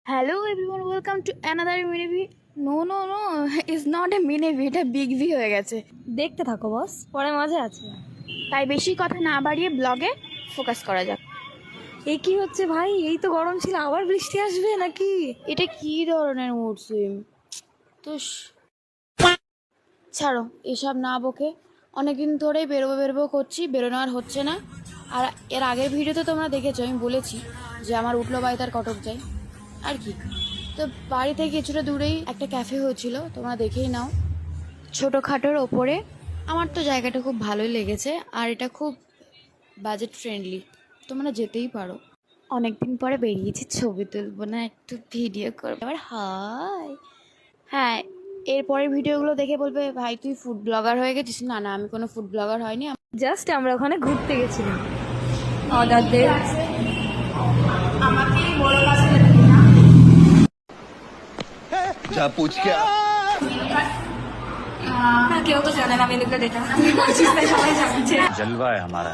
Hello everyone, welcome to another mini V. No, it's not a mini V, এটা big V হয়ে গেছে। দেখতে থাকো বস, পরে মজা আছে। তাই বেশি কথা না বাড়িয়ে ব্লগে ফোকাস করা যাক। এই কি হচ্ছে ভাই? এই তো গরম ছিল, আবার বৃষ্টি আসবে নাকি? এটা কি ধরনের মুড সুইং? তো ছাড়ো এসব না বকে। অনেকদিন ধরেই বেরোবো করছি, বেরোনো আর হচ্ছে না। আর এর আগের ভিডিওতে তোমরা দেখেছো আমি বলেছি যে আমার উঠলো বাড়ি তার কটক যাই আর কি। তো বাড়ি থেকে কিছুটা দূরেই একটা ক্যাফে হয়েছিল, তোমরা দেখেই নাও। ছোটোখাটোর ওপরে আমার তো জায়গাটা খুব ভালোই লেগেছে, আর এটা খুব বাজেট ফ্রেন্ডলি, তোমরা যেতেই পারো। অনেকদিন পরে বেরিয়েছি, ছবি তুলবো না, একটু ভিডিও করবো। আবার হাই হ্যাঁ, এরপরের ভিডিওগুলো দেখে বলবে ভাই তুই ফুড ব্লগার হয়ে গেছিস। না না, আমি কোনো ফুড ব্লগার হয়নি। জাস্ট আমরা ওখানে ঘুরতে গেছিলাম। অর্ডার দে। আমাকে বড় কাছে যা पूछ के না, কেউ তো জানে না মেনুটা দেখা, তুই বলছিস তাই সবাই জানছে। जलवा है हमारा।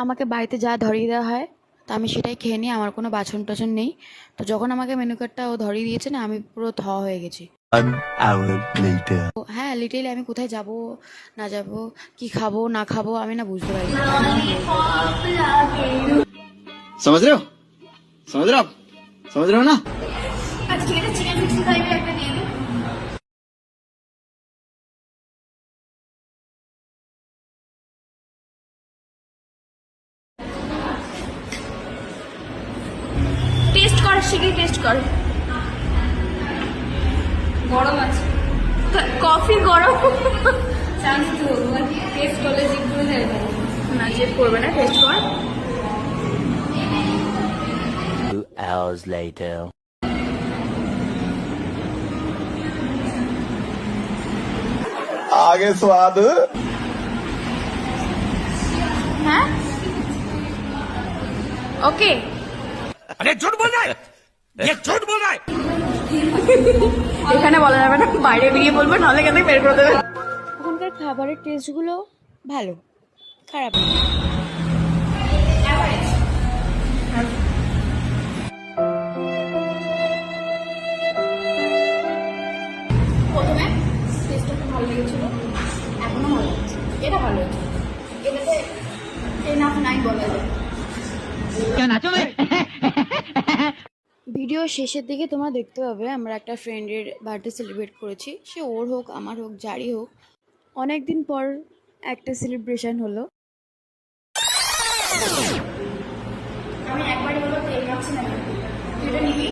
আমাকে বাড়িতে যা ধরিয়ে দেওয়া হয় তা আমি সেটাই খেয়ে নিই, আমার কোনো বাছন টাছন নেই। তো যখন আমাকে মেনু কার্ডটা ও ধরিয়ে দিয়েছে না, আমি পুরো হয়ে গেছি। 1 hour later. হ্যাঁ লিটারলি আমি কোথায় যাব না যাব, কি খাবো না খাবো আমি না বুঝতে পারি। समझ रहे हो समझ रहे हो ना। আজকে এটা চিকেন 65 একটা দিয়ে দিন। টেস্ট কর, শিগগিরই টেস্ট কর। গরম আছে, কফি গরম। চান্স তো টেস্ট করলে জিভ করে যাবে না চেক করবে না, টেস্ট কর। 2 hours later. आगे स्वाद হ্যাঁ ওকে। अरे झूठ बोल रहा है ये झूठ बोल रहा है এখানে বলা যাবে না, বাইরে বেরিয়ে বলবো, নাহলে এখান থেকে বের করে দেবে। ওখানকার খাবারের টেস্টগুলো ভালো, খারাপ না। প্রথমে টেস্টটা খুব ভালো লেগেছিল, এখনো ভালো লাগছে। এটা ভালো হয়েছে, এটাতে এনাফ নাই বলা যায়। ভিডিও শেষের দিকে তোমরা দেখতে পাবে আমরা একটা ফ্রেন্ডের বার্থডে সেলিব্রেট করেছি। সে ওর হোক আমার হোক যারই হোক, অনেক দিন পর একটা সেলিব্রেশন হলো। আমি একবারই হলো তেল মাখছি না, এটা নিবি।